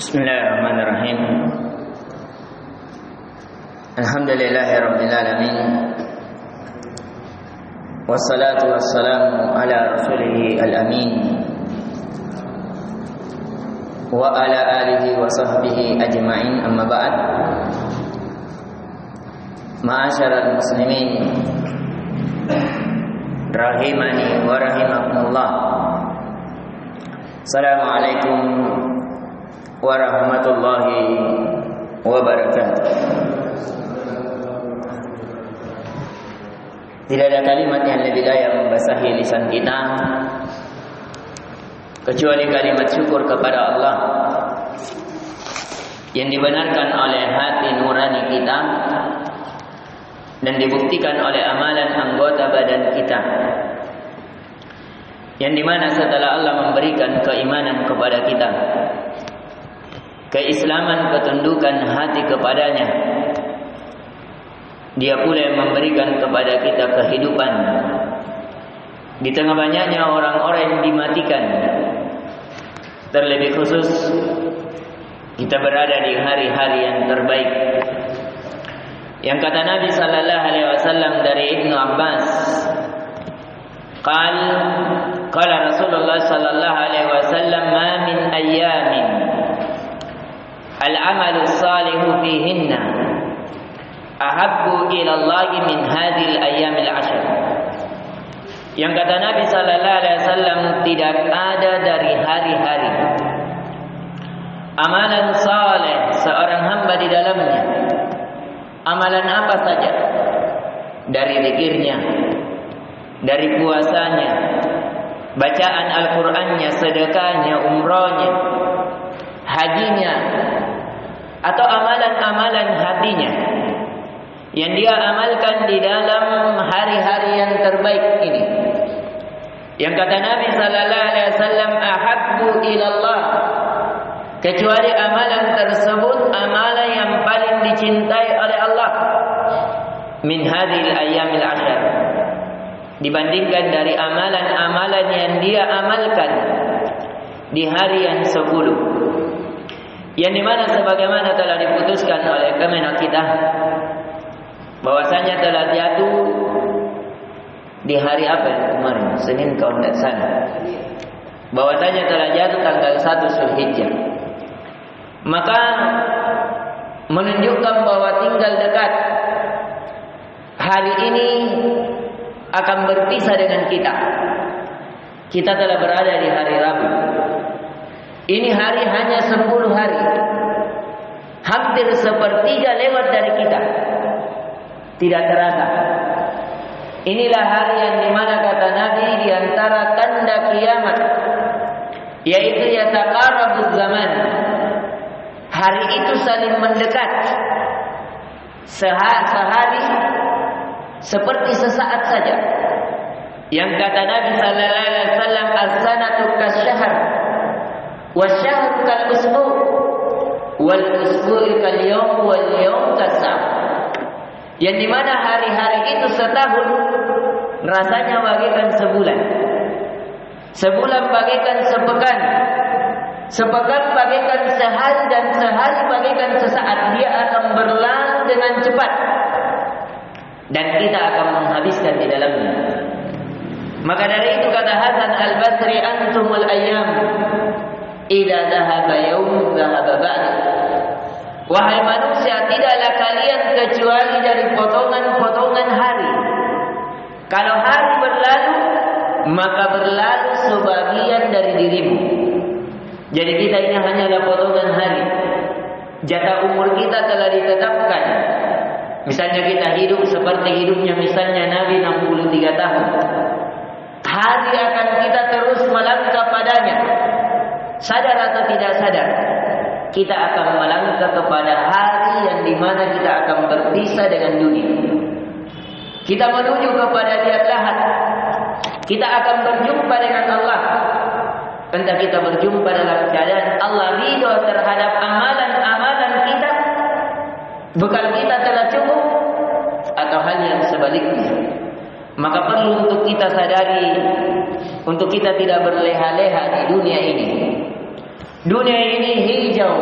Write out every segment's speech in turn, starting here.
Bismillahirrahmanirrahim. Alhamdulillahirabbil alamin. Wassalatu wassalamu ala rasulih al-amin wa ala alihi wa sahbihi ajma'in, amma ba'd. Ma'asyiral muslimin rahimani wa rahimakumullah. Assalamualaikum warahmatullahi wabarakatuh. Tidak ada kalimat yang lebih layak membasahi lisan kita kecuali kalimat syukur kepada Allah yang dibenarkan oleh hati nurani kita dan dibuktikan oleh amalan anggota badan kita, yang dimana setelah Allah memberikan keimanan kepada kita, keislaman, ketundukan hati kepadanya, Dia pula yang memberikan kepada kita kehidupan di tengah banyaknya orang-orang yang dimatikan. Terlebih khusus kita berada di hari-hari yang terbaik, yang kata Nabi sallallahu alaihi wasallam dari Ibnu Abbas, qala Rasulullah sallallahu alaihi wasallam, ma min ayyamin al-amalu salihu fihinna ahabbu ila Allah min hadhil ayyamil ashr. Yang kata Nabi sallallahu alaihi wasallam, tidak ada dari hari-hari amalan saleh seorang hamba di dalamnya, amalan apa saja, dari zikirnya, dari puasanya, bacaan Al-Qur'annya, sedekahnya, umrahnya, hajinya, atau amalan-amalan hatinya yang dia amalkan di dalam hari-hari yang terbaik ini. Yang kata Nabi sallallahu alaihi wasallam, ahabbu ilallah, kecuali amalan tersebut amalan yang paling dicintai oleh Allah, min hadhil ayyamil ashr, dibandingkan dari amalan-amalan yang dia amalkan di hari yang 10, yang dimana sebagaimana telah diputuskan oleh Kemenak kita bahwasanya telah jatuh di hari apa kemarin, Senin kalau tidak salah, bahwasanya telah jatuh tanggal 1 Zulhijjah, maka menunjukkan bahwa tinggal dekat hari ini akan berpisah dengan kita. Kita telah berada di hari Rabu. Ini hari hanya 10 hari, hampir sepertiga lewat dari kita. Tidak terasa. Inilah hari yang dimana kata Nabi di antara tanda kiamat, yaitu yataqarabuz zaman. Hari itu saling mendekat. Sehari seperti sesaat saja. Yang kata Nabi sallallahu alaihi wasallam, as-sanatu kasyahr wasyahru kal-usbu' wal usbu'u kal-yawm wal yawm kas-sa'a. Yang dimana hari-hari itu setahun rasanya bagaikan sebulan, sebulan bagaikan sepekan, sepekan bagaikan sehari, dan sehari bagaikan sesaat. Dia akan berlalu dengan cepat dan kita akan menghabiskan di dalamnya. Maka dari itu kata Hasan al-Basri, antumul ayyam idza dhahaba yawm dhahaba ba'd. Wahai manusia, tidaklah kalian kecuali dari potongan-potongan hari. Kalau hari berlalu, maka berlalu sebagian dari dirimu. Jadi kita ini hanyalah potongan hari. Jatah umur kita telah ditetapkan. Misalnya kita hidup seperti hidupnya misalnya Nabi 63 tahun. Hari akan kita terus melangkah padanya. Sadar atau tidak sadar, kita akan melangkah kepada hari yang dimana kita akan berpisah dengan dunia. Kita menuju kepada liang lahat. Kita akan berjumpa dengan Allah. Entah kita berjumpa dalam keadaan Allah ridho terhadap amalan-amalan kita, bekal kita telah cukup, atau hal yang sebaliknya. Maka perlu untuk kita sadari, untuk kita tidak berleha-leha di dunia ini. Dunia ini hijau,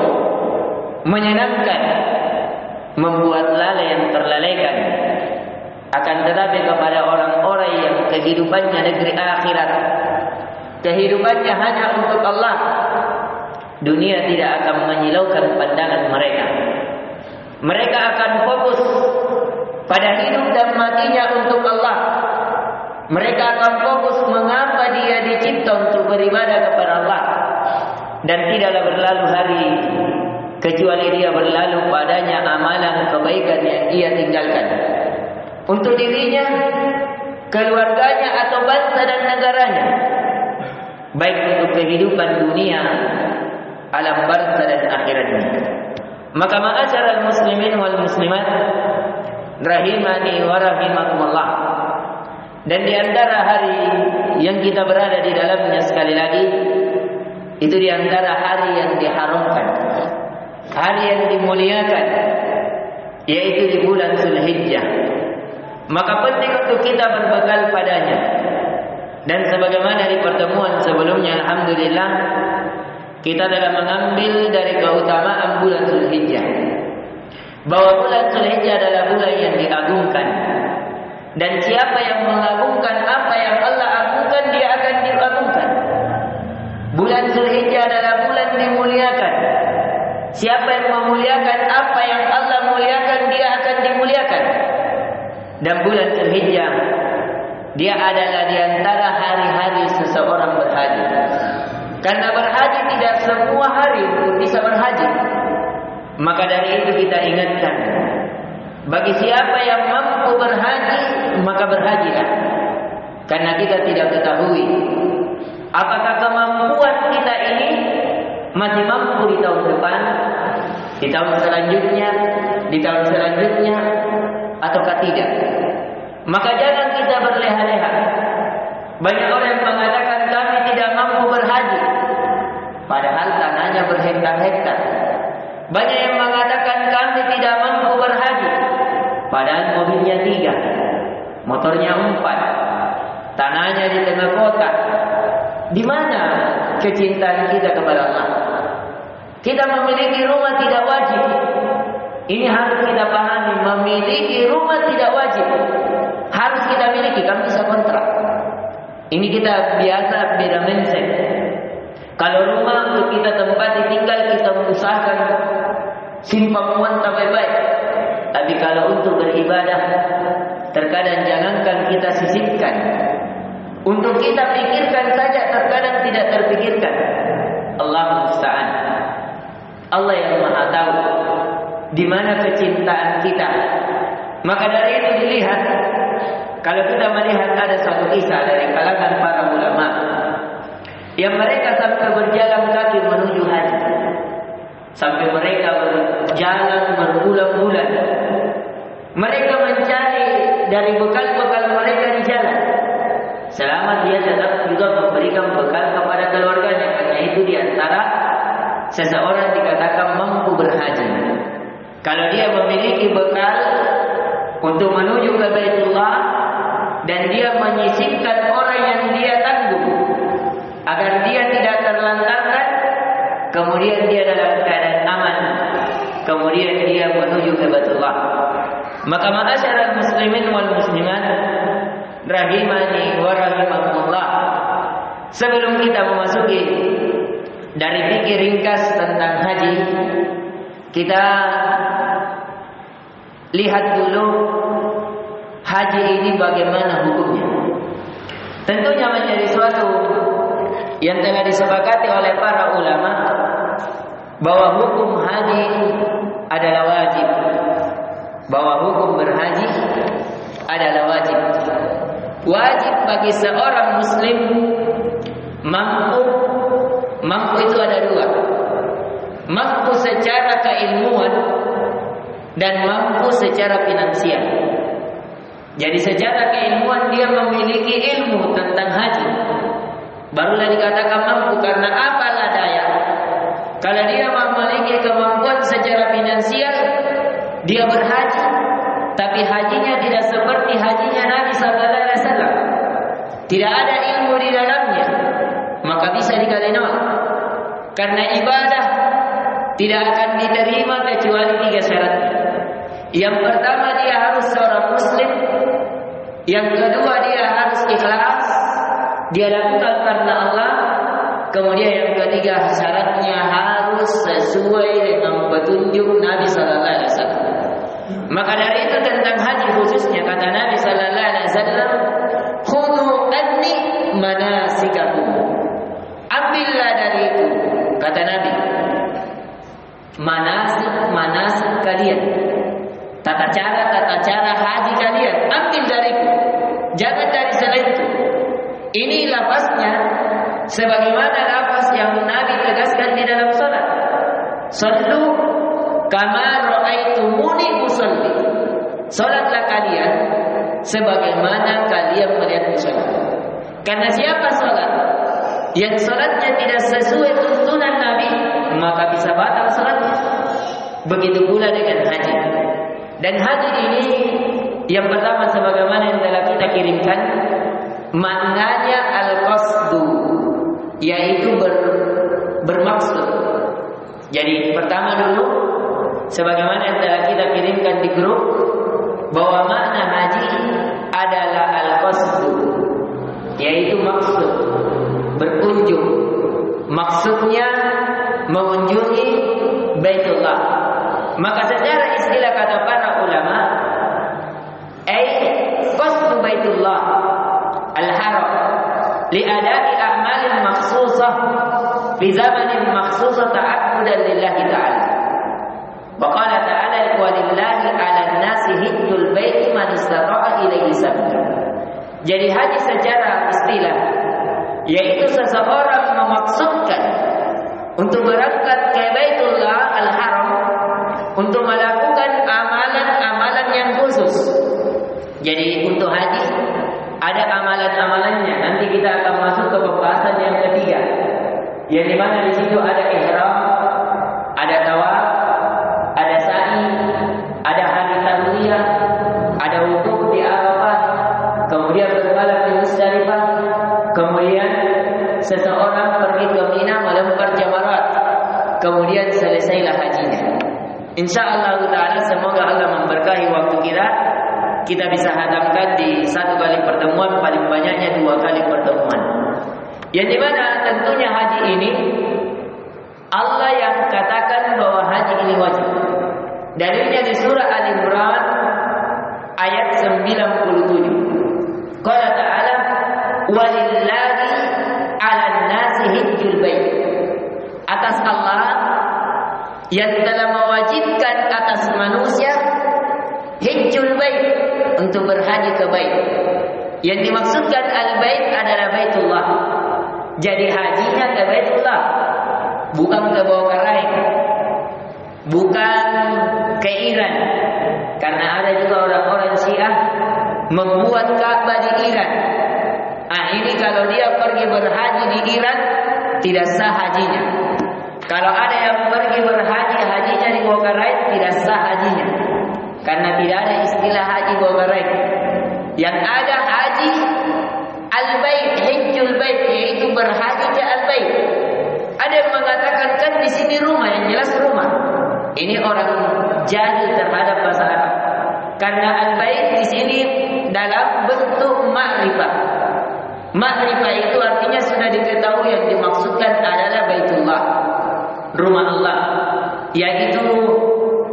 menyenangkan, membuat lalai yang terlalaikan. Akan tetapi kepada orang-orang yang kehidupannya negeri akhirat, kehidupannya hanya untuk Allah, dunia tidak akan menyilaukan pandangan mereka. Mereka akan fokus pada hidup dan matinya untuk Allah. Mereka akan fokus mengapa dia dicipta untuk beribadah kepada Allah. Dan tidaklah berlalu hari kecuali dia berlalu padanya amalan kebaikan yang ia tinggalkan untuk dirinya, keluarganya atau bangsa dan negaranya, baik untuk kehidupan dunia, alam barzah dan akhiratnya. Maka ma'asyaral muslimin wal muslimat rahimani wa rahimakumullah. Dan di antara hari yang kita berada di dalamnya sekali lagi, itu di antara hari yang diharamkan, hari yang dimuliakan, yaitu di bulan Zulhijjah. Maka penting untuk kita berbekal padanya. Dan sebagaimana di pertemuan sebelumnya, alhamdulillah, kita telah mengambil dari keutamaan bulan Zulhijjah, bahwa bulan Zulhijjah adalah bulan yang diagungkan. Dan siapa yang mengagungkan apa yang Allah agungkan, dia akan diagungkan. Bulan Zulhijjah adalah bulan dimuliakan. Siapa yang memuliakan apa yang Allah muliakan, dia akan dimuliakan. Dan bulan Zulhijjah, dia adalah di antara hari-hari seseorang berhaji. Karena berhaji tidak semua hari bisa berhaji. Maka dari itu kita ingatkan, bagi siapa yang mampu berhaji, maka berhajilah. Karena kita tidak ketahui apakah kemampuan kita ini masih mampu di tahun depan, di tahun selanjutnya, di tahun selanjutnya, ataukah tidak. Maka jangan kita berleha-leha. Banyak orang yang mengatakan kami tidak mampu berhaji, padahal tanahnya berhektar-hektar. Banyak yang mengatakan kami tidak mampu berhaji, padahal mobilnya 3, motornya 4, tanahnya di tengah kota. Di mana kecintaan kita kepada Allah? Kita memiliki rumah tidak wajib. Ini harus kita pahami. Memiliki rumah tidak wajib, harus kita miliki. Kami bisa kontrak. Ini kita biasa beda mindset. Kalau rumah untuk kita tempati tinggal, kita usahakan simpan uang baik-baik. Tapi kalau untuk beribadah, terkadang jangankan kita sisipkan, untuk kita pikirkan saja terkadang tidak terpikirkan. Allah musta'an. Allah yang maha tahu di mana kecintaan kita. Maka dari itu dilihat, kalau kita melihat ada satu kisah dari kalangan para ulama yang mereka sampai berjalan kaki menuju haji, sampai mereka berjalan berbulan-bulan. Mereka mencari dari bekal-bekal mereka di jalan, selama dia tetap juga memberikan bekal kepada keluarganya. Karena itu diantara seseorang dikatakan mampu berhaji. Kalau dia memiliki bekal untuk menuju ke Baitullah, dan dia menyisipkan orang yang dia tanggung agar dia tidak terlantarkan, kemudian dia dalam keadaan aman, kemudian dia menuju ke Baitullah. Maka ma'asyaral muslimin wal muslimat rahimani wa rahimakumullah, sebelum kita memasuki dari fikih ringkas tentang haji, kita lihat dulu haji ini bagaimana hukumnya. Tentunya menjadi suatu yang telah disepakati oleh para ulama bahwa hukum haji adalah wajib, bahwa hukum berhaji adalah wajib. Wajib bagi seorang muslim mampu. Mampu itu ada dua. Mampu secara keilmuan dan mampu secara finansial. Jadi secara keilmuan dia memiliki ilmu tentang haji, barulah dikatakan mampu. Karena apalah daya, kalau dia memiliki kemampuan secara finansial, dia berhaji, tapi hajinya tidak seperti hajinya Nabi Sallallahu Alaihi Wasallam, tidak ada ilmu di dalamnya, maka bisa dikatakan nolak. Karena ibadah tidak akan diterima kecuali 3 syaratnya. Yang pertama, dia harus seorang muslim. Yang kedua, dia harus ikhlas, dia lakukan karena Allah. Kemudian yang ketiga, syaratnya harus sesuai dengan petunjuk Nabi sallallahu alaihi wasallam. Maka dari itu tentang haji khususnya kata Nabi sallallahu alaihi wasallam, "Khudhu anni manasikakum." Ambillah dari itu, kata Nabi, manasik kalian. Tata cara haji kalian, ambil dariku. Jangan dari selain itu. Ini lafaznya sebagaimana lafaz yang Nabi tegaskan di dalam salat. Sallu kama ra'aitumuni usolli. Salatlah kalian sebagaimana kalian melihat salat. Karena siapa salat yang salatnya tidak sesuai tuntunan Nabi, maka bisa batal salatnya. Begitu pula dengan haji. Dan haji ini yang pertama sebagaimana yang telah kita kirimkan, maknanya al-qasdu, yaitu bermaksud. Jadi pertama dulu sebagaimana yang telah kita kirimkan di grup, bahwa makna haji adalah al-qasdu, yaitu maksud, berkunjung. Maksudnya mengunjungi Baitullah. Maka secara istilah kata para ulama, qasdu Baitullah al-haram li'ada'i a'malin makhsusah fi zamanin makhsusah ta'abbudan lillahi ta'ala. Wa qala ta'ala walillahi 'alan nasi hajjul baiti man istata'a ilaihi sabila. Jadi haji secara istilah yaitu seseorang memaksudkan untuk berangkat ke Baitullah al-Haram untuk melakukan amalan-amalan yang khusus. Jadi untuk haji ada amalan-amalannya. Nanti kita akan masuk ke pembahasan yang ketiga, yang dimana di situ ada ihram, ada tawaf, ada sa'i, ada hari tarwiyah, ada wukuf di Arafah, kemudian bermalam di Musdalifah, kemudian seseorang pergi ke Mina melempar jamarat, kemudian selesailah hajinya. Insyaallah ta'ala semoga Allah memberkahi waktu kita bisa hadamkan di 1 kali pertemuan, paling banyaknya 2 kali pertemuan. Yang dimana tentunya haji ini Allah yang katakan bahwa haji ini wajib. Dalilnya di surah Al-Imran ayat 97. Qala ta'ala walillahi 'alan nasi hajjul bait. Atas Allah yang telah mewajibkan atas manusia hajjul bait, untuk berhaji ke bait. Yang dimaksudkan al-bait adalah Baitullah. Jadi hajinya ke Baitullah, bukan ke Bawakarain, bukan ke Iran. Karena ada juga orang-orang Syiah membuat Ka'bah di Iran. Ini kalau dia pergi berhaji di Iran tidak sah hajinya. Kalau ada yang pergi berhaji, hajinya di Bawakarain, tidak sah hajinya. Karena tidak ada istilah haji Bawakarain. Yang ada haji al-bait, hajjul bait, yaitu berhaji ke al-bait. Ada yang mengatakan kan di sini rumah, yang jelas rumah. Ini orang jahil terhadap bahasa Arab. Karena al-bait di sini dalam bentuk ma'rifah. Ma'rifah itu artinya sudah diketahui yang dimaksudkan adalah Baitullah, rumah Allah, yaitu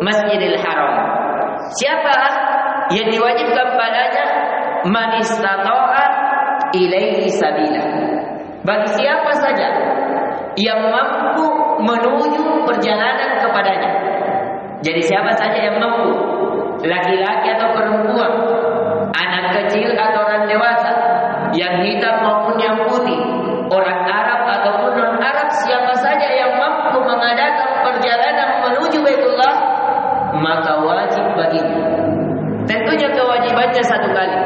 Masjidil Haram. Siapa yang diwajibkan padanya? Man istata'a ilaihi sabila. Bagi siapa saja yang mampu menuju perjalanan kepadanya. Jadi siapa saja yang mampu, laki-laki atau perempuan, anak kecil atau orang dewasa, yang hitam maupun yang putih, orang Arab ataupun non-Arab, siapa saja yang mampu mengadakan perjalanan menuju Baitullah, maka wajib baginya. Tentunya kewajibannya 1 kali.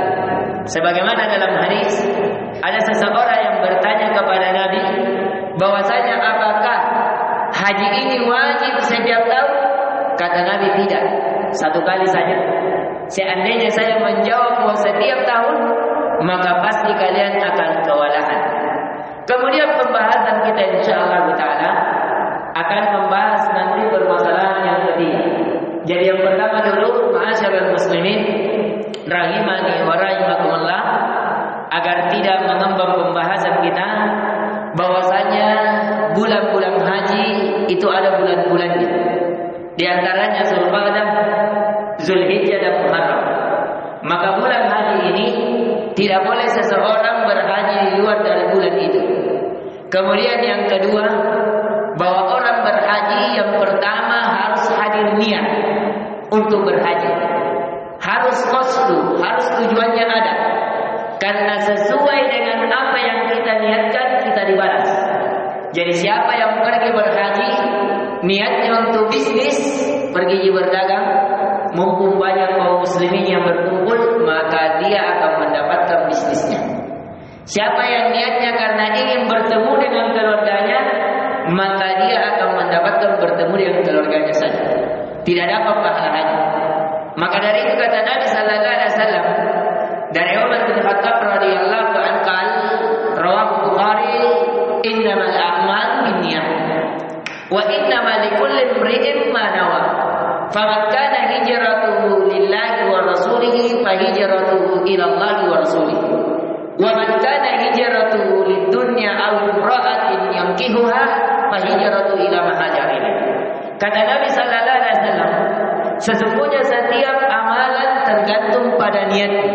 Sebagaimana dalam hadis ada seseorang yang bertanya kepada Nabi bahwasanya apakah haji ini wajib setiap tahun? Kata Nabi tidak, 1 kali saja. Seandainya saya menjawab bahwa setiap tahun, maka pasti kalian akan kewalahan. Kemudian pembahasan kita insyaallah taala akan membahas nanti permasalahan yang ketiga. Jadi yang pertama dulu, ma'asyiral muslimin rahimani wa rahimakumullah, agar tidak mengembang pembahasan kita, bahwasanya bulan-bulan haji itu ada bulan-bulannya. Di antaranya Zulqa'dah, Zulhijjah dan Muharram. Maka bulan haji ini tidak boleh seseorang berhaji di luar dari bulan itu. Kemudian yang kedua, bahwa orang berhaji yang pertama harus hadir niat untuk berhaji. Harus qasdu, harus tujuannya ada. Karena sesuai dengan apa yang kita niatkan, kita dibalas. Jadi siapa yang pergi berhaji, niatnya untuk bisnis, pergi berdagang, mumpung banyak kaum muslimin yang berkumpul, maka dia akan mendapatkan bisnisnya. Siapa yang niatnya karena ingin bertemu dengan keluarganya, maka dia akan mendapatkan bertemu dengan keluarganya saja. Tidak dapat pahala haji. Maka dari itu kata Nabi sallallahu alaihi wasallam, dari Umar bin Khattab radhiyallahu anhu, rawahu Bukhari, innamal a'mal binniyat wa innamal likulli imri'in ma nawa. Faman kana hijratuhu lillahi wa rasulihi fa hijratuhu ila Allahi wa rasulihi. Wa man kana hijratuhu lid-dunya aw imra'atin yankihuha fa hijratuhu ila ma hajara ilaihi. Kata Nabi sallallahu alaihi wasallam, sesungguhnya setiap amalan tergantung pada niatnya.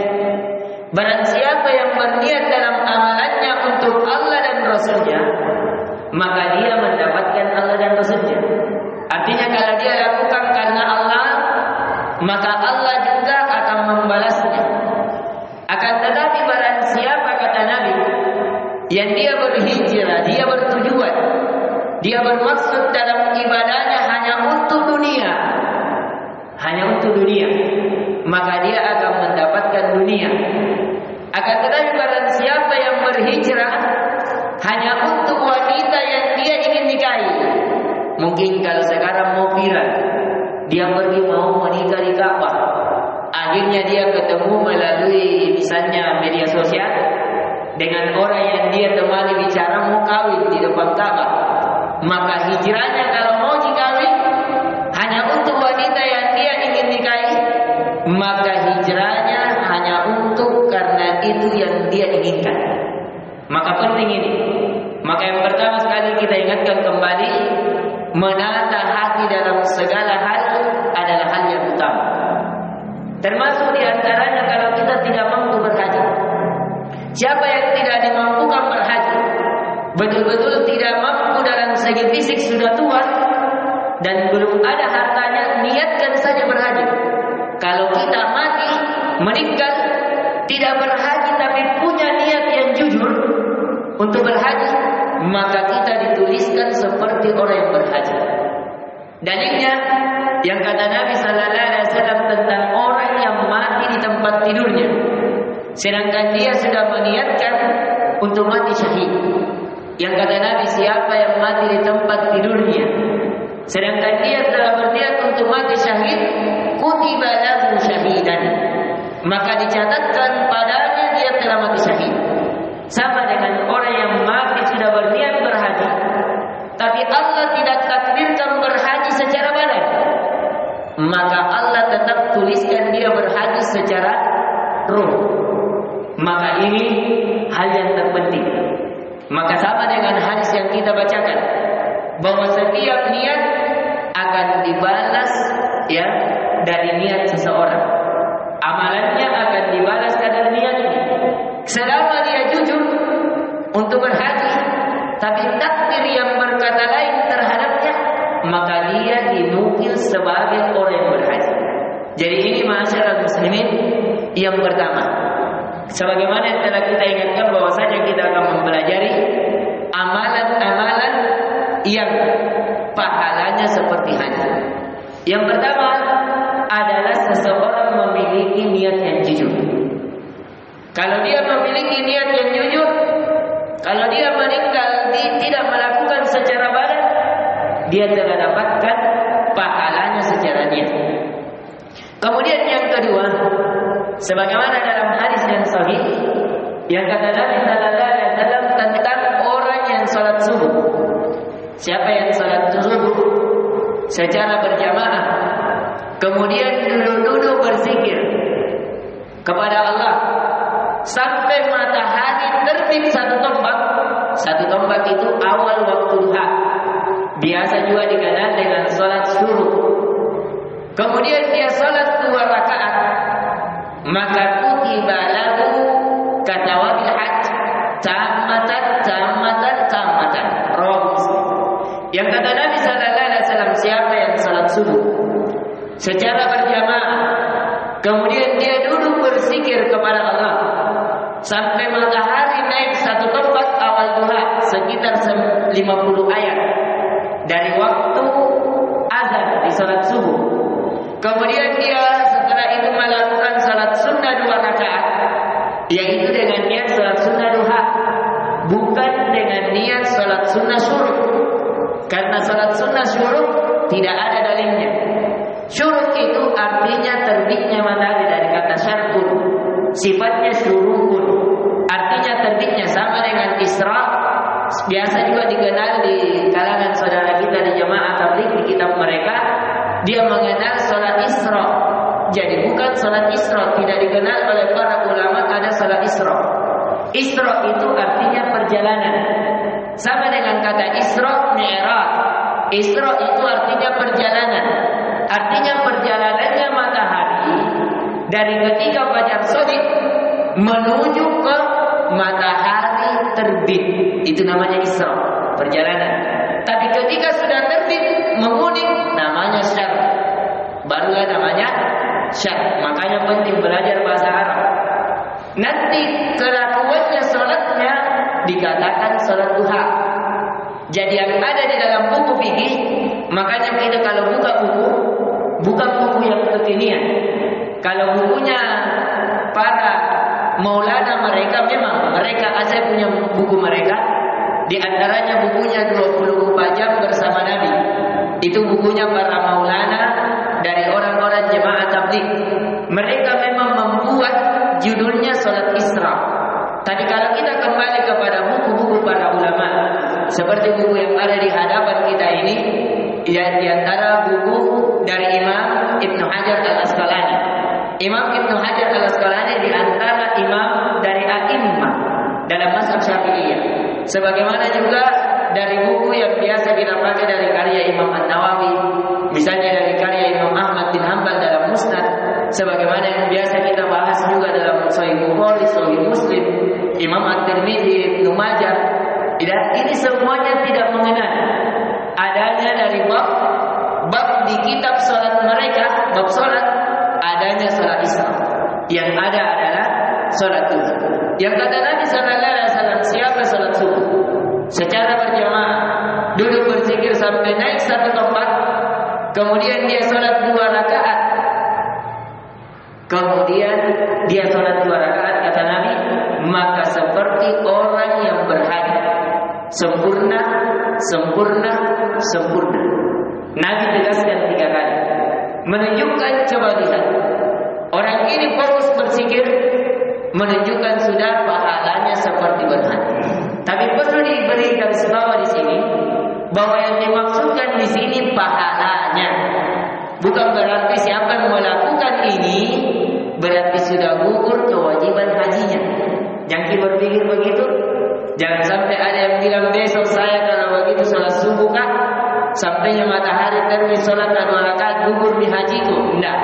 Barang siapa yang berniat dalam amalannya untuk Allah dan Rasulnya, maka dia mendapatkan Allah dan Rasulnya. Artinya kalau dia lakukan karena Allah, maka Allah juga akan membalasnya. Akan tetapi barang siapa, kata Nabi, yang dia berhijrah, dia bertujuan, dia bermaksud dalam ibadahnya hanya untuk dunia, maka dia akan mendapatkan dunia. Akan tetapi barang siapa yang berhijrah hanya untuk wanita yang dia ingin nikahi, mungkin kalau sekarang mau viral, dia pergi mau menikah di Ka'bah, akhirnya dia ketemu melalui misalnya media sosial dengan orang yang dia temani bicara mau kawin di depan Ka'bah, maka hijrahnya kalau mau dikawin hanya untuk wanita yang dia ingin nikahi, maka hijrahnya hanya untuk karena itu yang dia inginkan. Maka penting ini. Maka yang pertama sekali kita ingatkan kembali, menata hati dalam segala hal adalah hal yang utama. Termasuk diantaranya kalau kita tidak mampu berhaji. Siapa yang tidak dimampukan berhaji, betul-betul tidak mampu dalam segi fisik, sudah tua dan belum ada hartanya, niatkan saja berhaji. Kalau kita mati, meninggal, tidak berhaji tapi punya niat yang jujur untuk berhaji, maka kita dituliskan seperti orang yang berhaji. Dalilnya yang kata Nabi sallallahu alaihi wasallam tentang orang yang mati di tempat tidurnya, sedangkan dia sudah meniatkan untuk mati syahid. Yang kata Nabi, siapa yang mati di tempat tidurnya, sedangkan dia telah berniat untuk mati syahid, kutiba lahu syahidan, maka dicatatkan padanya dia telah mati syahid. Sama dengan orang yang mati sudah berniat berhaji, tapi Allah tidak takdirkan berhaji secara badan, maka Allah tetap tuliskan dia berhaji secara ruh. Maka ini hal yang terpenting. Maka sama dengan hadis yang kita bacakan, bahwa setiap niat akan dibalas ya dari niat seseorang. Amalannya akan dibalas dari niatnya. Selama dia jujur untuk berhaji, tapi takdir yang berkata lain terhadapnya, maka dia dinukil sebagai orang yang berhaji. Jadi ini masyarakat muslimin yang pertama. Sebagaimana yang telah kita ingatkan, bahwasanya kita akan mempelajari amalan-amalan yang pahalanya seperti haji. Yang pertama adalah seseorang memiliki niat yang jujur. Kalau dia memiliki niat yang jujur, kalau dia meninggal tidak melakukan secara badan, dia telah dapatkan pahalanya secara niat. Kemudian yang kedua, sebagaimana dalam hadis yang sahih yang kata Nabi sallallahu alaihi wasallam tentang orang yang salat subuh, Siapa yang salat subuh secara berjamaah, kemudian duduk-duduk berzikir kepada Allah sampai matahari terbit satu tombak. Satu tombak itu awal waktu duha, biasa juga dikenal dengan salat syuruk. Kemudian dia salat 2 rakaat, maka kutiba lahu katawabil hajj tammatan tammatan tammatan. Yang kata Nabi sallallahu alaihi wasallam, siapa yang salat subuh secara berjamaah, kemudian dia duduk berzikir kepada Allah sampai matahari naik satu tombak awal duha, sekitar 50 ayat dari waktu azan di salat subuh. Kemudian dia setelah itu melakukan salat sunnah 2 rakaat, yaitu dengan niat salat sunnah duha, bukan dengan niat salat sunnah syuruk. Karena salat sunnah syuruk tidak ada dalilnya. Syuruk itu artinya terbitnya matahari, dari kata syarqun, sifatnya syurukun, artinya terbitnya, sama dengan isra. Biasa juga dikenal di kalangan saudara kita di jamaah tabligh, di kitab mereka dia mengenal salat isra. Jadi bukan salat isra, tidak dikenal oleh para ulama ada salat isra. Isra itu artinya perjalanan, sama dengan kata isra mi'raj. Isra itu artinya perjalanan, artinya perjalanannya matahari dari ketika fajar shadiq menuju ke matahari terbit, itu namanya isra, perjalanan. Tapi ketika sudah terbit menguning, namanya syarq, barulah namanya syarq. Makanya penting belajar bahasa Arab. Nanti kelakuannya salatnya dikatakan salat duha. Jadi yang ada di dalam buku fikih, makanya kita kalau buka buku, bukan buku yang kekinian. Kalau bukunya para maulana mereka, memang mereka asal punya buku mereka. Di antaranya bukunya 24 jam bersama Nabi. Itu bukunya para maulana dari orang-orang jemaah tabligh. Mereka memang membuat judulnya salat Isra. Tapi kalau kita kembali kepada buku-buku para ulama, seperti buku yang ada di hadapan kita ini, ya, di antara buku dari Imam Ibnu Hajar Al-Asqalani. Imam Ibnu Hajar Al-Asqalani di antara imam dari a'immah dalam mazhab Syafi'iyah. Sebagaimana juga dari buku yang biasa kita pakai dari karya Imam An-Nawawi, misalnya dari karya Imam Ahmad bin Hanbal dalam Musnad, sebagaimana yang biasa kita bahas juga dalam Sahih Bukhari, Sahih Muslim, Imam At-Tirmidzi, Ibnu Majah. Ini semuanya tidak mengenal adanya dari bab di kitab salat mereka, bab salat adanya salat Isra. Yang ada adalah salat duha. Yang kata Nabi sallallahu alaihi wasallam, siapa salat subuh secara berjamaah, duduk berzikir sampai naik satu tombak, kemudian dia salat 2 rakaat. Kemudian dia salat 2 rakaat, kata Nabi, maka seperti orang yang berhaji, sempurna, sempurna, sempurna. Nabi tegaskan 3 kali, menunjukkan, coba lihat, orang ini fokus berzikir, menunjukkan sudah pahalanya seperti berhaji. Tapi perlu diberi garis bawah di sini bahwa yang dimaksudkan di sini pahalanya, bukan berarti siapa yang melakukan ini berarti sudah gugur kewajiban hajinya. Jangan berpikir begitu. Jangan sampai ada yang bilang besok saya kalau begitu salat subuh kah, sampainya matahari terbit salat 2 rakaat gugur di hajiku. Tidak.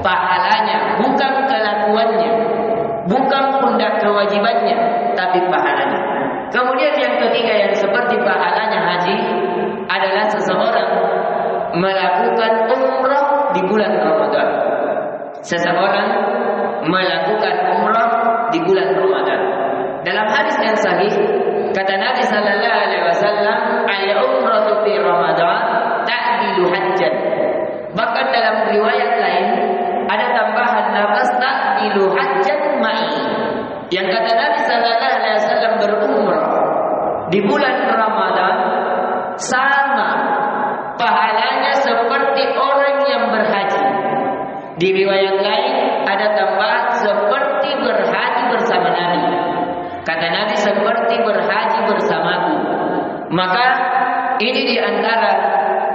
Pahalanya bukan kelakuannya, bukan pundak kewajibannya, tapi pahalanya. Kemudian yang ketiga yang seperti pahalanya haji adalah seseorang melakukan umrah di bulan Ramadan. Seseorang melakukan umrah di bulan Ramadan. Dalam hadis yang sahih, kata Nabi sallallahu alaihi wasallam, "Al-umratu fi Ramadan ta'dilu hajjan." Bahkan dalam riwayat lain ada tambahan lafaz ta'dilu hajjan ma'i. Yang kata Nabi sallallahu alaihi wasallam, berumrah di bulan Ramadan sama pahalanya seperti orang yang berhaji. Di riwayat lain ada tambahan seperti berhaji bersama Nabi. Kata Nabi, seperti berhaji bersamaku. Maka Ini di antara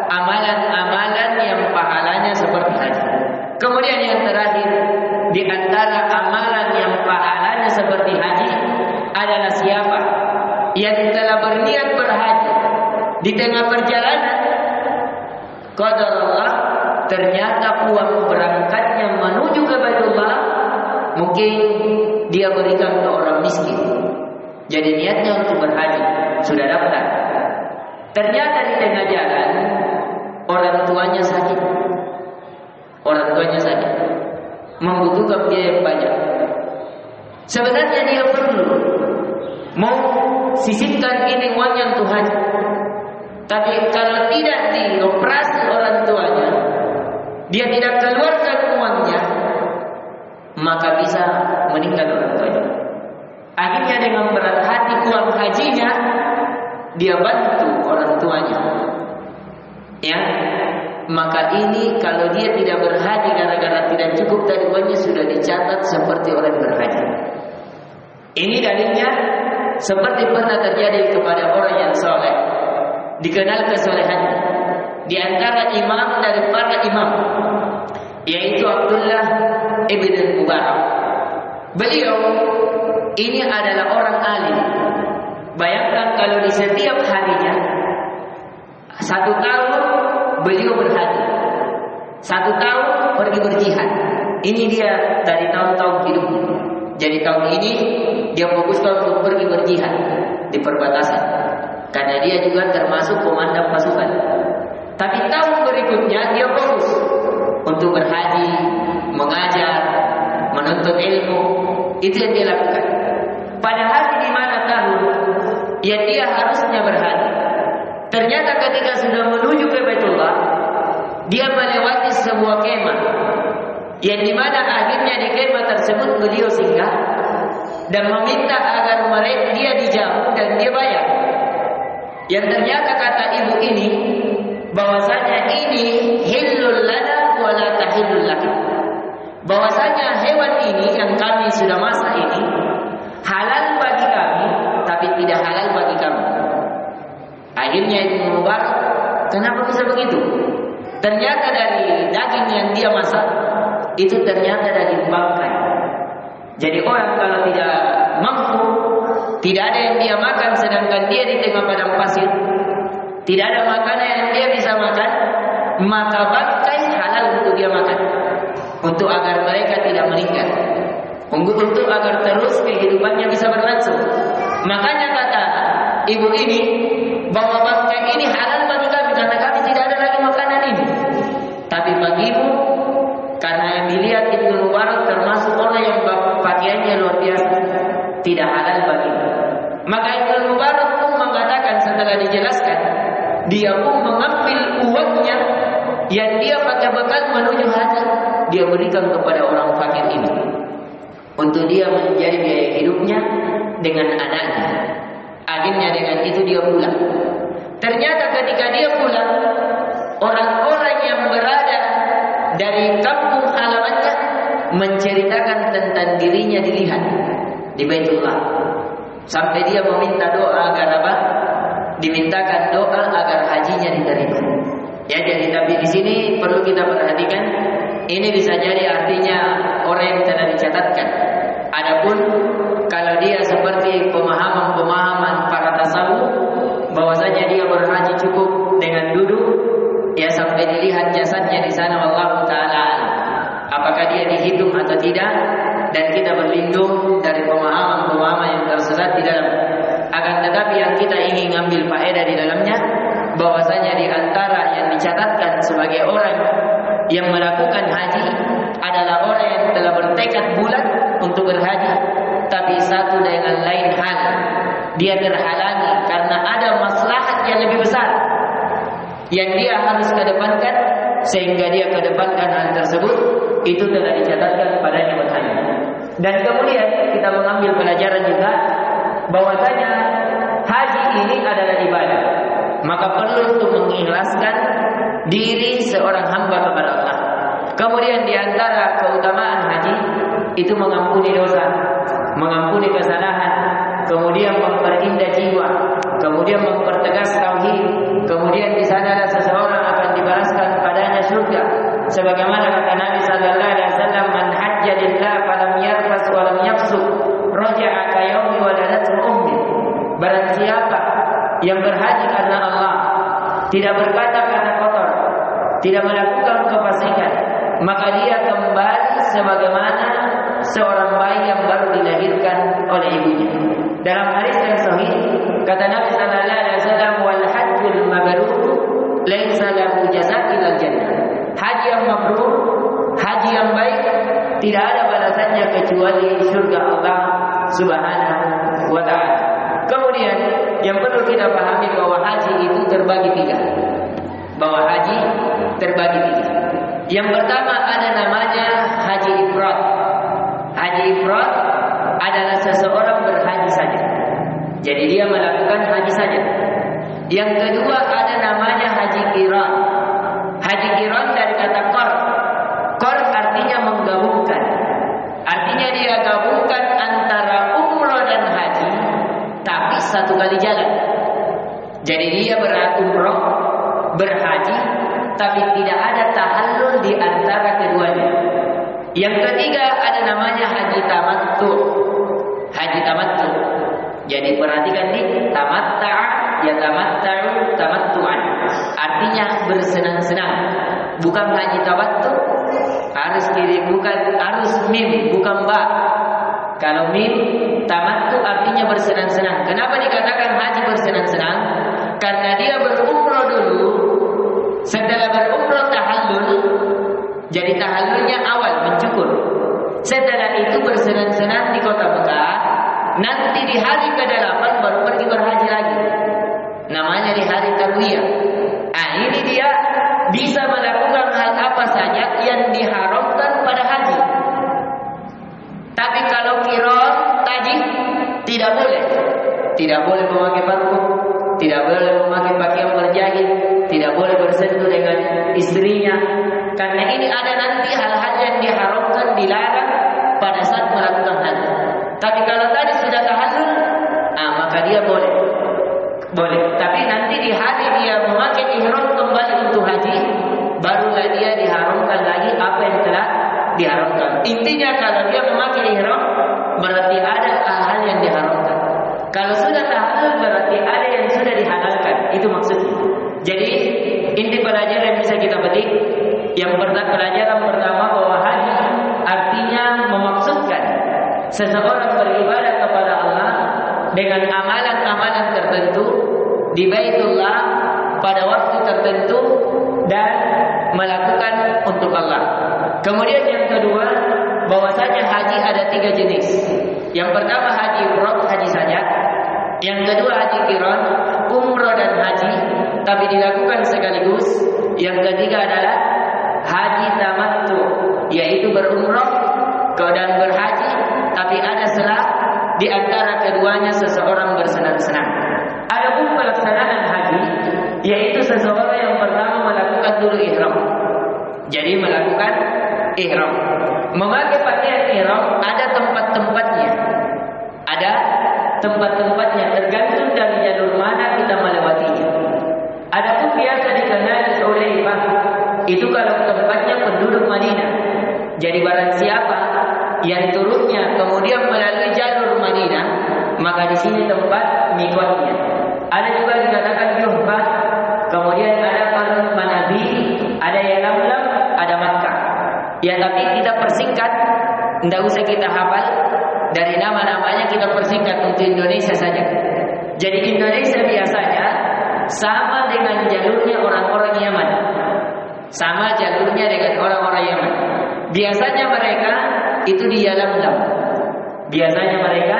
amalan-amalan yang pahalanya seperti haji. Kemudian yang terakhir, di antara amalan yang pahalanya seperti haji adalah siapa yang telah berniat berhaji di tengah perjalanan, qadarullah ternyata uang berangkatnya menuju ke Baitullah mungkin dia berikan ke orang miskin. Jadi niatnya untuk berhaji sudah dapat. Ternyata di tengah jalan orang tuanya sakit. Orang tuanya sakit, membutuhkan biaya yang banyak. Sebenarnya dia perlu mau sisihkan ini uangnya untuk haji. Tapi kalau tidak dioperasi orang tuanya, dia tidak keluarkan uangnya, maka bisa meninggal orang tuanya. Akhirnya dengan berat hati uang hajinya, dia bantu orang tuanya. Ya, maka ini kalau dia tidak berhaji gara-gara tidak cukup tadi uangnya sudah dicatat seperti orang berhaji. Ini dalilnya seperti pernah terjadi kepada orang yang soleh, dikenal kesolehannya. Di antara imam dari para imam, yaitu Abdullah ibn Mubarak. Beliau ini adalah orang alim. Bayangkan kalau di setiap harinya 1 tahun beliau berhaji, 1 tahun pergi berjihad. Ini dia dari tahun-tahun hidupnya. Jadi tahun ini dia fokuskan untuk pergi berjihad di perbatasan, karena dia juga termasuk komandan pasukan. Tapi tahun berikutnya dia fokus untuk berhaji, mengajar, menuntut ilmu. Itu yang dia lakukan. Padahal di mana tahun yang dia harusnya berhaji, ternyata ketika sudah menuju ke Baitullah, dia melewati sebuah kemah, yang dimana akhirnya di kemah tersebut beliau singgah dan meminta agar mereka dia dijamu dan dia bayar. Yang ternyata kata ibu ini, bahwasanya ini hillul lana wa la tahillul laka. Bahwasanya hewan ini yang kami sudah masak ini halal bagi kami, tapi tidak halal bagi kamu. Akhirnya Ibnu Mubarak, kenapa bisa begitu? Ternyata dari daging yang dia masak itu ternyata daging bangkai. Jadi orang kalau tidak mampu, tidak ada yang dia makan, sedangkan dia di tengah padang pasir, tidak ada makanan yang dia bisa makan, maka bangkai halal untuk dia makan, untuk agar mereka tidak meninggal, untuk agar terus kehidupannya bisa berlangsung. Makanya kata ibu ini bahwa bangkai ini halal bagi kami karena kami tidak ada lagi makanan ini. Tapi bagimu, karena yang dilihat Ibnu Mubarak termasuk orang yang pakaiannya luar biasa, tidak halal bagimu. Maka Ibnu Mubarak pun mengatakan setelah dijelaskan, dia pun mengambil uangnya yang dia pakai bekal menuju haji, dia berikan kepada orang fakir ini untuk dia menjadi biaya hidupnya dengan anaknya. Akhirnya dengan itu dia pulang. Ternyata ketika dia pulang, orang-orang yang berada dari kampung halamannya menceritakan tentang dirinya dilihat di Baitullah, sampai dia meminta doa agar apa? Dimintakan doa agar hajinya diterima. Ya, jadi tapi di sini perlu kita perhatikan, ini bisa jadi artinya orang yang telah dicatatkan. Adapun kalau dia seperti pemahaman para tasawuf, bahwasanya dia berhaji cukup dengan duduk, ya sampai dilihat jasadnya di sana, wallahu taala, apakah dia dihitung atau tidak, dan kita berlindung dari pemahaman yang tersesat di dalam. Akan tetapi yang kita ingin ambil faedah di dalamnya, bahwasanya di antara yang dicatatkan sebagai orang yang melakukan haji adalah orang yang telah bertekad bulat untuk berhaji, tapi satu dengan lain hal dia terhalangi karena ada maslahat yang lebih besar yang dia harus kedepankan, sehingga dia kedepankan hal tersebut. Itu telah dicatatkan padanya berhaji. Dan kemudian kita mengambil pelajaran juga bahwasanya haji ini adalah ibadah, maka perlu untuk mengikhlaskan diri seorang hamba kepada Allah. Kemudian di antara keutamaan haji itu mengampuni dosa, mengampuni kesalahan, kemudian memperindah jiwa, kemudian mempertegas tauhid, kemudian di sana seseorang akan dibalaskan padanya surga. Sebagaimana kata Nabi sallallahu alaihi wasallam, "Man hajja lillah falam yarfas wa lam yafsuq, raja'a ka yaumi waladatu ummi." Barang siapa yang berhaji karena Allah, tidak berkata-kata kotor, tidak melakukan kefasikan, maka dia kembali sebagaimana seorang bayi yang baru dilahirkan oleh ibunya. Dalam hadis yang sahih kata Nabi sallallahu alaihi wasallam, "Wal hajjul mabrur laisa lahu jazaa'un illal jannah." Haji yang mabrur, haji yang baik, tidak ada balasannya kecuali surga Allah Subhanahu wa taala. Kemudian yang perlu kita pahami bahwa haji itu terbagi tiga. Bahwa haji terbagi tiga. Yang pertama ada namanya haji ifrad. Haji ifrad adalah seseorang berhaji saja. Jadi dia melakukan haji saja. Yang kedua ada namanya haji qiran. Haji qiran dari kata qar. Qar artinya menggabungkan. Artinya dia gabungkan antara umrah dan haji, tapi satu kali jalan. Jadi dia berumrah, berhaji, tapi tidak ada tahallul di antara keduanya. Yang ketiga ada namanya haji tamattu. Haji tamattu. Jadi perhatikan nih, tamatta'a ya tamatta'u tamattu'an. Artinya bersenang-senang. Bukan haji tamattu. Harus kiri, bukan harus mim, bukan ba. Kalau mim tamattu artinya bersenang-senang. Kenapa dikatakan haji bersenang-senang? Karena dia berumrah dulu. Setelah berumrah tahallul. Jadi tahallulnya awal mencukur. Setelah itu bersenang-senang di kota Mekah. Nanti di hari ke-8 baru pergi berhaji lagi. Namanya di hari tarwiyah. Nah, ini dia bisa melakukan hal apa saja yang diharamkan pada haji. Tapi kalau qiran tadi tidak boleh. Tidak boleh memakai parfum, tidak boleh memakai pakaian berjahit, tidak boleh bersentuh dengan istrinya. Karena ini ada nanti hal-hal yang diharamkan, dilarang pada saat melakukan haji. Tapi kalau tadi sudah tahallul, maka dia boleh. Boleh. Tapi nanti di hari dia memakai ihram kembali untuk haji, barulah dia diharamkan lagi apa yang telah diharamkan. Intinya kalau dia memakai ihram, berarti ada hal-hal yang diharamkan. Kalau sudah tahallul berarti ada yang sudah dihalalkan. Itu maksudnya. Jadi inti pelajaran yang bisa kita petik, yang pelajaran pertama bahwa haji artinya memaksudkan seseorang beribadah kepada Allah dengan amalan-amalan tertentu di Baitullah pada waktu tertentu dan melakukan untuk Allah. Kemudian yang kedua, bahwasanya haji ada 3 jenis. Yang pertama haji ifrad, haji saja. Yang kedua haji qiran, umrah dan haji tapi dilakukan sekaligus. Yang ketiga adalah haji tamattu, yaitu berumrah dan berhaji tapi ada selah di antara keduanya seseorang bersenang-senang. Adapun pelaksanaan haji, yaitu seseorang yang pertama melakukan dulu ihram. Jadi melakukan ihram. Memakai pakaian ihram ada tempat-tempatnya. Ada tempat-tempatnya tergantung dari jalur mana kita melewatinya. Adapun biasa dikenal Hulaifah, itu kalau tempatnya penduduk Madinah. Jadi barang siapa yang turunnya kemudian melalui jalur Madinah, maka di sini tempat miqatnya. Ada juga dikatakan Juhfah, kemudian ada Qarn Manabi, ada Yalamlam, ada Makkah. Ya tapi kita persingkat, tidak usah kita hafal dari nama-namanya, kita persingkat untuk Indonesia saja. Jadi Indonesia biasanya sama dengan jalurnya orang-orang Yaman. Sama jalurnya dengan orang-orang Yaman. Biasanya mereka itu di Yalamlam. Biasanya mereka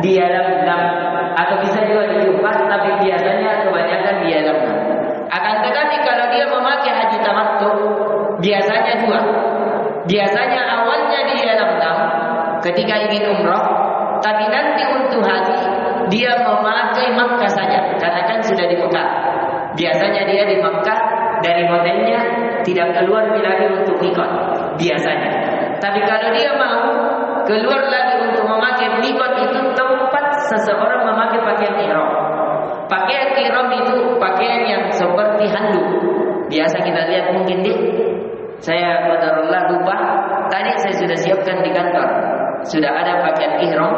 di Yalamlam, atau bisa juga di Juhfah, tapi biasanya kebanyakan di Yalamlam. Akan tetapi kalau dia memakai haji tamattu, biasanya dua. Biasanya awalnya di Yalamlam ketika ingin umrah, tapi nanti untuk haji dia memakai Makkah saja, karena kan sudah di Makkah. Biasanya dia di Makkah, dari hotelnya tidak keluar lagi untuk miqat biasanya. Tapi kalau dia mau keluar lagi untuk memakai miqat, itu tempat seseorang memakai pakaian ihram. Pakaian ihram itu pakaian yang seperti handuk. Biasa kita lihat mungkin saya qadarullah lupa. Tadi saya sudah siapkan di kantor. Sudah ada pakaian ihram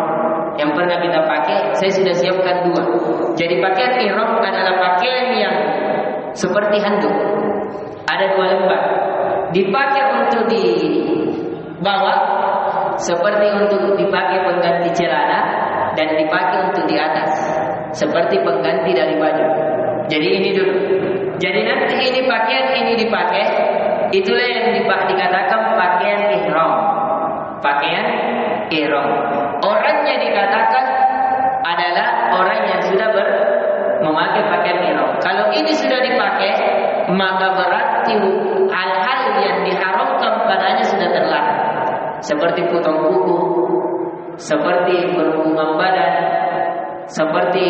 yang pernah kita pakai. Saya sudah siapkan 2. Jadi pakaian ihram adalah pakaian yang seperti handuk. Ada 2 lembar. Dipakai untuk dibawa, seperti untuk dipakai pengganti celana, dan dipakai untuk di atas, seperti pengganti dari baju. Jadi ini dulu. Jadi nanti ini pakaian ini dipakai, itulah yang dikatakan pakaian ihram. Pakaian ihram. Orangnya dikatakan adalah orang yang sudah memakai pakaian ihram. Kalau ini sudah dipakai, maka berarti hal-hal yang diharamkan padanya sudah terlarang. Seperti potong kuku, seperti berhubungan badan, seperti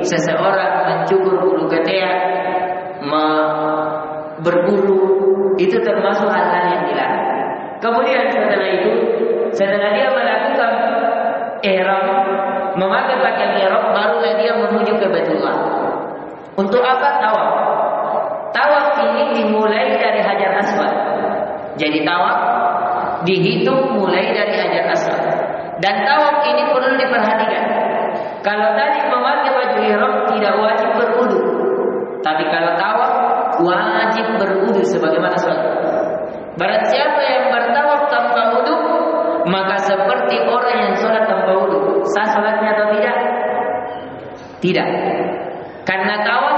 seseorang mencukur bulu ketiak, berburu, itu termasuk hal-hal yang dilarang. Kemudian setelah dia melakukan ihram, memakai pakaian ihram, barulah dia menuju ke Baitullah. Untuk apa? Tawaf. Tawaf ini dimulai dari Hajar Aswad. Jadi tawaf dihitung mulai dari Hajar Aswad. Dan tawaf ini perlu diperhatikan. Kalau tadi memakai baju ihram tidak wajib berwudu. Tapi kalau tawaf wajib berwudu sebagaimana salat. Barang siapa yang bertawaf tanpa wudu, maka seperti orang yang salat tanpa wudu. Sah salatnya atau tidak? Tidak. Karena tawaf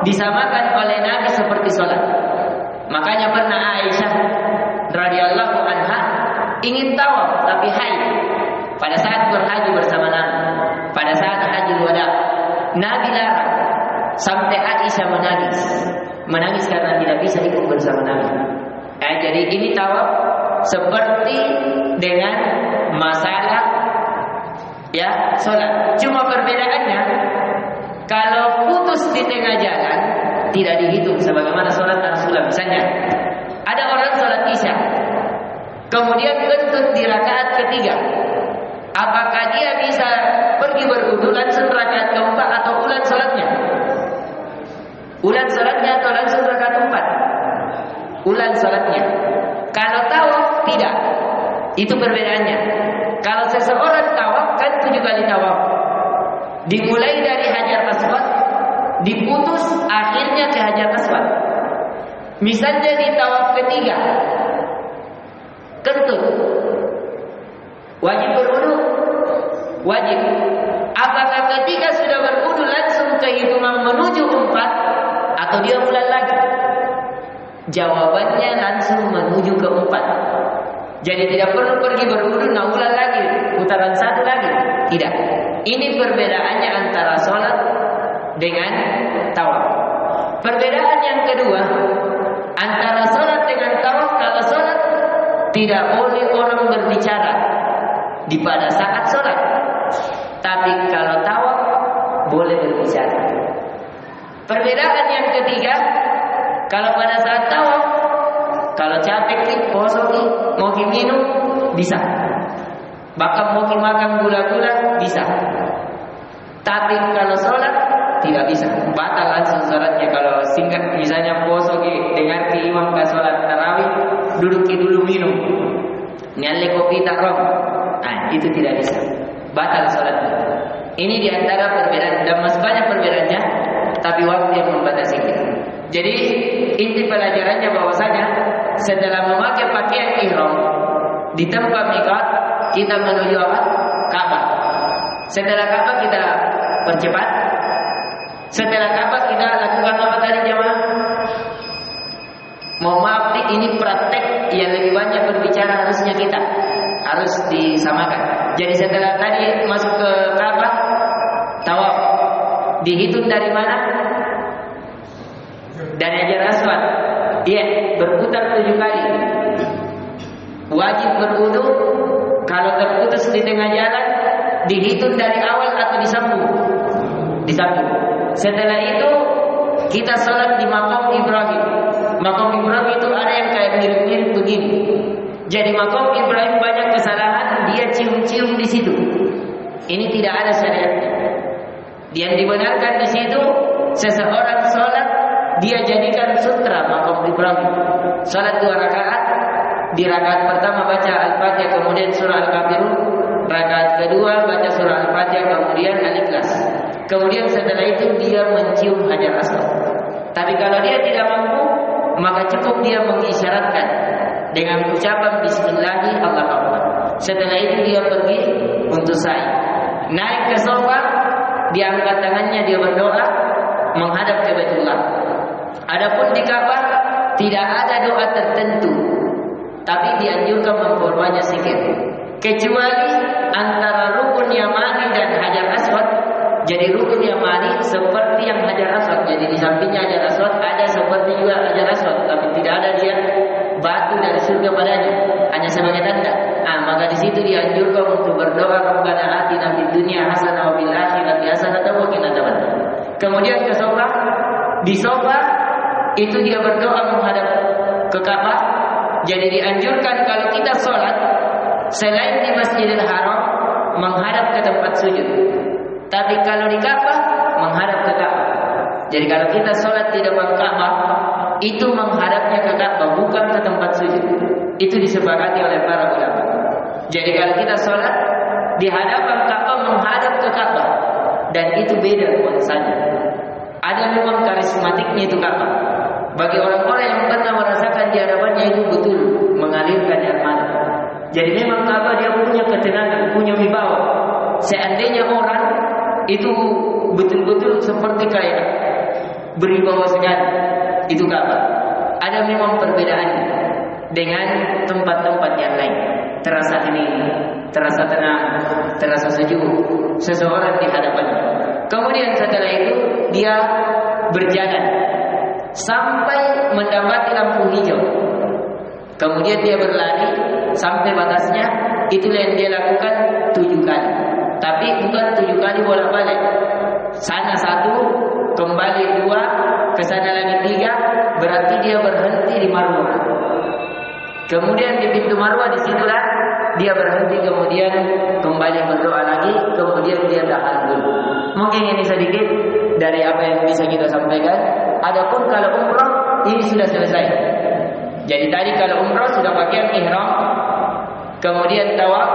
disamakan oleh Nabi seperti salat. Makanya pernah Aisyah radhiyallahu anha ingin tawaf tapi haid pada saat berhaji bersama Nabi. Pada saat haji wada, Nabi larang sampai Aisyah menangis karena tidak bisa ikut bersama Nabi. Jadi ini tawaf seperti dengan masalah salat. Cuma perbedaannya kalau putus di tengah jalan tidak dihitung sebagaimana salat Rasulullah. Misalnya ada orang salat Isya, kemudian kentut di rakaat ketiga. Apakah dia bisa pergi berwudu langsung rakaat keempat atau ulang salatnya? Ulang salatnya atau langsung rakaat keempat? Ulang salatnya. Kalau tawaf tidak. Itu perbedaannya. Kalau seseorang tawaf kan 7 kali tawaf. Dimulai dari Hajar Aswad, diputus akhirnya ke Hajar Aswad. Misalnya di tawaf ketiga, kentut, wajib berwudu? Wajib. Apakah ketika sudah berwudu langsung kehitungan menuju 4 atau dia ulang lagi? Jawabannya langsung menuju ke 4. Jadi tidak perlu pergi berwudu nah ulang lagi, putaran 1 lagi. Tidak. Ini perbedaannya antara sholat dengan tawaf. Perbedaan yang kedua antara sholat dengan tawaf, kalau sholat tidak boleh orang berbicara di pada saat sholat. Tapi kalau tawaf boleh berbicara. Perbedaan yang ketiga, kalau pada saat tawaf, kalau capek, kosong, mau minum bisa. Bahkan mau makan gula-gula bisa. Tapi kalau sholat tidak bisa, batal langsung sholatnya. Kalau singkat misalnya kosong dengar ke imam ke sholat tarawih, duduk dulu minum, nyale kopi tarom, itu tidak bisa, batal sholatnya. Ini diantara perbedaan dan masih banyak perbedaannya, tapi waktu yang membatasi kita. Jadi inti pelajarannya bahwasanya setelah memakai pakaian ihram di tempat miqat, kita menuju apa? Ka'bah. Setelah Ka'bah kita percepat. Setelah Ka'bah kita lakukan apa tadi jemaah? Mohon maaf, ini praktek yang lebih banyak berbicara harusnya kita. Harus disamakan. Jadi setelah tadi masuk ke Ka'bah, tawaf. Dihitung dari mana? Dari Hajar Aswad. Dia berputar 7 kali. Wajib berwudu. Kalau terputus di tengah jalan, dihitung dari awal atau disambung? Disambung. Setelah itu kita sholat di Maqam Ibrahim. Maqam Ibrahim itu ada yang kayak mirip-mirip begini. Jadi Maqam Ibrahim banyak kesalahan, dia cium-cium di situ. Ini tidak ada syariatnya. Yang dibenarkan di situ seseorang sholat dia jadikan sutra maqam Ibrahim. Sholat 2 rakaat, di rakaat pertama baca Al-Fatihah kemudian surah Al-Kafirun, rakaat kedua baca surah Al-Fatihah kemudian Al-Ikhlas. Kemudian setelah itu dia mencium Hajar Aswad. Tapi kalau dia tidak mampu, maka cukup dia mengisyaratkan dengan ucapan Bismillahi Allahu Akbar. Setelah itu dia pergi untuk sa'i, naik ke sofa, dia angkat tangannya, dia berdoa menghadap ke Baitullah. Adapun di Ka'bah tidak ada doa tertentu, tapi dianjurkan memperbanyak zikir. Kecuali antara rukun Yamani dan Hajar Aswad. Jadi rukun Yamani seperti yang Hajar Aswad. Jadi di sampingnya Hajar Aswad ada seperti juga Hajar Aswad, tapi tidak ada dia batu dari surga padanya, hanya sebagai tanda. Maka di situ dianjurkan untuk berdoa Rabbana atina fid dunya hasanah wa fil akhirati hasanah wa qina adzabannar. Kemudian ke sofa, di sofa itu dia berdoa menghadap ke Ka'bah. Jadi dianjurkan kalau kita sholat selain di Masjidil Haram menghadap ke tempat sujud. Tapi kalau di Ka'bah menghadap ke Ka'bah. Jadi kalau kita sholat di depan Ka'bah itu menghadapnya ke Ka'bah, bukan ke tempat sujud. Itu disepakati oleh para ulama. Jadi kalau kita sholat di hadapan Ka'bah menghadap ke Ka'bah, dan itu beda nuansanya. Ada memang karismatiknya itu Ka'bah. Bagi orang-orang yang pernah merasakan di hadapannya itu betul mengalirkan air mata. Jadi memang Ka'bah dia punya ketenangan, punya wibawa. Seandainya orang itu betul-betul seperti kayak beribawa sekali, itu Ka'bah. Ada memang perbedaan dengan tempat-tempat yang lain. Terasa hening, terasa tenang, terasa sejuk seseorang di hadapannya. Kemudian setelah itu dia berjalan sampai mendapati lampu hijau. Kemudian dia berlari sampai batasnya. Itulah yang dia lakukan 7 kali. Tapi bukan 7 kali bolak-balik. Sana 1, kembali 2, ke sana lagi 3. Berarti dia berhenti di Marwah. Kemudian di pintu Marwah disitulah dia berhenti, kemudian kembali berdoa lagi, kemudian dia tahan dulu. Mungkin ini sedikit dari apa yang bisa kita sampaikan. Adapun kalau umrah ini sudah selesai. Jadi tadi kalau umrah sudah pakaian ihram, kemudian tawaf,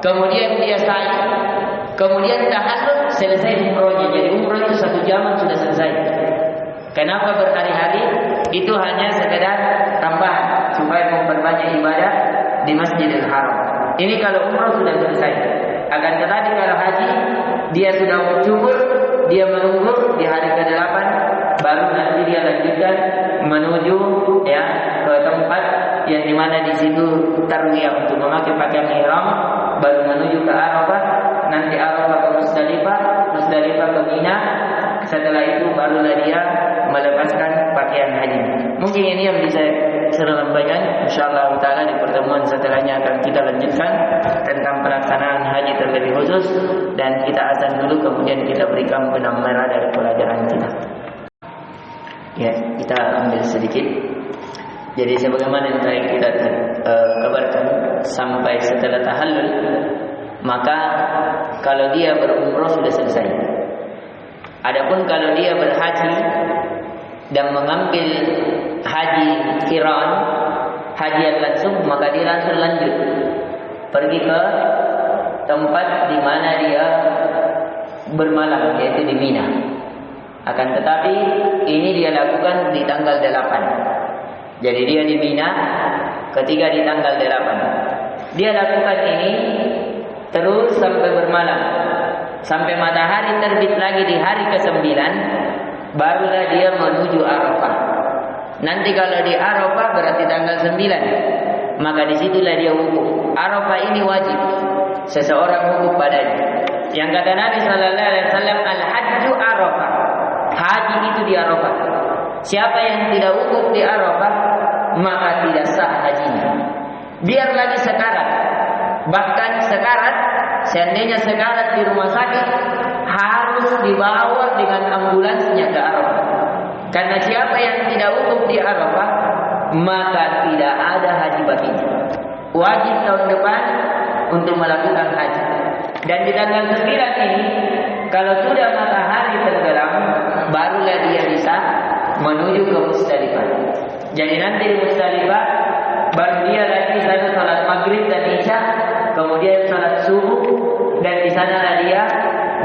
kemudian dia sa'i, kemudian tahallul, selesai umrahnya. Jadi umrah itu 1 jam sudah selesai. Kenapa berhari-hari? Itu hanya sekedar tambahan supaya memperbanyak ibadah di Masjidil Haram. Ini kalau umrah sudah selesai. Akan tetapi kalau haji dia sudah mencukur, dia menunggu di hari ke-8, baru nanti dia lanjutkan menuju ya ke tempat yang dimana di situ tarwiyah untuk memakai pakaian ihram, baru menuju ke Arafah, nanti Arafah ke Musdalifah, Musdalifah ke Mina. Setelah itu barulah dia melepaskan pakaian haji. Mungkin ini yang bisa saya sampaikan. Insyaallah taala di pertemuan setelahnya akan kita lanjutkan tentang pelaksanaan haji terlebih khusus, dan kita azan dulu kemudian kita berikan benang merah dari pelajaran kita. Ya, kita ambil sedikit. Jadi sebagaimana yang tadi kita kabarkan, sampai setelah tahallul, maka kalau dia berumrah sudah selesai. Adapun kalau dia berhaji dan mengambil haji qiran, hajian langsung, maka dia langsung lanjut pergi ke tempat di mana dia bermalam, yaitu di Mina. Akan tetapi ini dia lakukan di tanggal 8. Jadi dia di Mina ketika di tanggal 8. Dia lakukan ini terus sampai bermalam, sampai matahari terbit lagi di hari ke-9, barulah dia menuju Arafah. Nanti kalau di Arafah berarti tanggal 9, maka disitulah dia wukuf. Arafah ini wajib seseorang wukuf padanya. Yang kata Nabi Sallallahu Alaihi Wasallam, al-hajju Arafah, haji itu di Arafah. Siapa yang tidak wukuf di Arafah, maka tidak sah hajinya. Biar lagi sekarat, bahkan sekarat, seandainya sekarat di rumah sakit, harus dibawa dengan ambulansnya ke Arafah. Karena siapa yang tidak wukuf di Arafah, maka tidak ada haji baginya. Wajib tahun depan untuk melakukan haji. Dan di tanggal 9 ini, kalau sudah matahari tenggelam, barulah dia bisa menuju ke Musdalifah. Jadi nanti di Musdalifah, baru dia lagi sana salat maghrib dan isya, kemudian salat subuh, dan di sanalah dia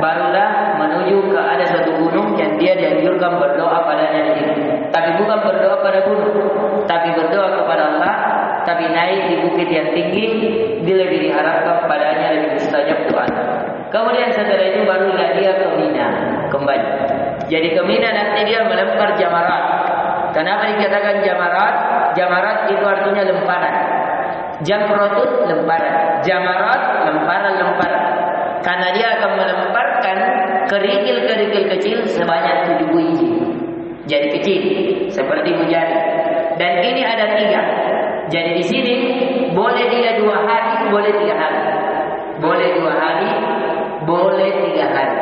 barulah menuju ke ada suatu gunung yang dia dianjurkan berdoa padanya di situ. Tapi bukan berdoa pada gunung, tapi berdoa kepada Allah. Tapi naik di bukit yang tinggi, dia lebih diharapkan padanya lebih mustajab doa. Kemudian setelah itu barulah dia ke Mina kembali. Jadi ke Mina nanti dia melempar jamarat. Kenapa dikatakan jamarat? Jamarat itu artinya lemparan. Jamratut lemparan, jamarat lemparan. Karena dia akan melemparkan kerikil-kerikil kecil sebanyak 7 biji. Jadi kecil, seperti jari. Dan ini ada 3. Jadi di sini boleh dia 2 hari, boleh 3 hari. Boleh 2 hari, boleh 3 hari.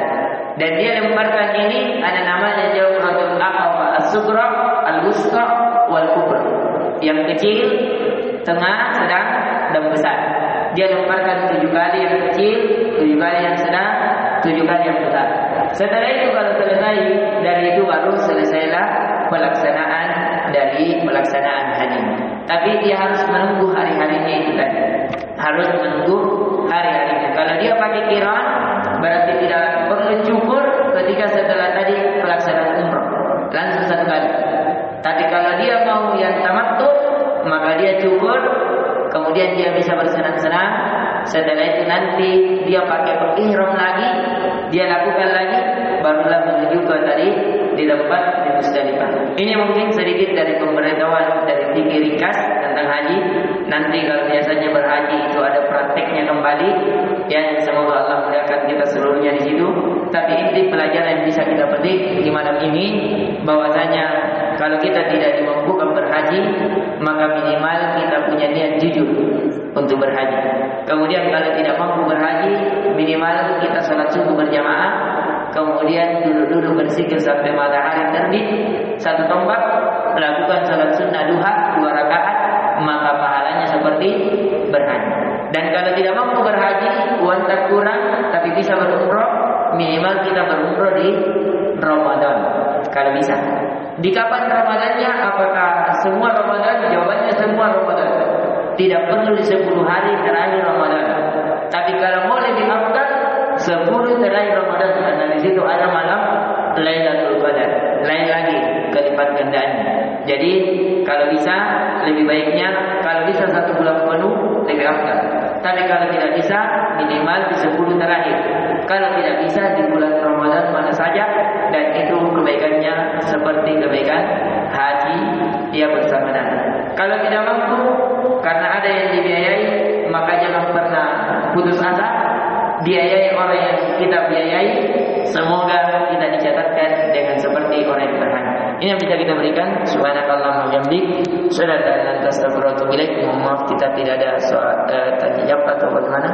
Dan dia lemparkan ini ada namanya Jamratul Aqabah As-Sughra, Al-Wusta, Wal-Kubra. Yang kecil, tengah, sedang, dan besar. Dia lemparkan 7 kali yang kecil, 7 kali yang sedang, 7 kali yang besar. Setelah itu kalau selesai dari itu baru selesailah pelaksanaan dari pelaksanaan haji. Tapi dia harus menunggu hari-harinya itu tadi. Harus menunggu hari-harinya. Kalau dia pakai qiran, berarti tidak perlu cukur ketika setelah tadi pelaksanaan umrah. Langsung 1 kali. Tapi kalau dia mau yang tamattu, maka dia cukur, kemudian dia bisa bersenang-senang. Setelah itu nanti dia pakai ihram lagi, dia lakukan lagi, barulah menuju ke tadi di tempat di Musdalifah. Ini mungkin sedikit dari pemberitahuan dari fikih ringkas tentang haji. Nanti kalau biasanya berhaji itu ada prakteknya kembali. Ya, semoga Allah mudahkan kita seluruhnya di situ. Tapi inti pelajaran yang bisa kita petik di malam ini, bahwasanya kalau kita tidak dimampukan berhaji, maka minimal kita punya niat jujur untuk berhaji. Kemudian kalau tidak mampu berhaji, minimal kita salat subuh berjamaah. Kemudian duduk-duduk berzikir sampai matahari terbit, 1 tombak, melakukan salat sunnah duha 2 rakaat, maka pahalanya seperti berhaji. Dan kalau tidak mampu berhaji, uang tak kurang, tapi bisa berumrah, minimal kita berumrah di Ramadan, kalau bisa. Di kapan Ramadannya? Apakah semua Ramadan? Jawabannya semua Ramadan. Tidak perlu di 10 hari terakhir Ramadan. Tapi kalau mau lebih afdal, 10 terakhir Ramadan, karena di situ ada malam Lailatul Qadar, lain lagi kelipat gandaannya. Jadi kalau bisa, lebih baiknya kalau bisa 1 bulan penuh lebih afdal. Tapi kalau tidak bisa, minimal di 10 terakhir. Kalau tidak bisa di bulan Ramadan mana saja, dan itu kebaikannya seperti kebaikan haji dia bersama Nabi. Kalau tidak mampu karena ada yang dibiayai, maka jangan pernah putus asa. Biayai orang yang kita biayai, semoga kita dicatatkan dengan seperti orang yang berhaji. Ini yang bisa kita berikan. Subhanakallahumma wa bihamdik, asyhadu an la ilaha illa anta astaghfiruka wa atubu ilaik. Mohon maaf kita tidak ada soal tanya jawab atau bagaimana.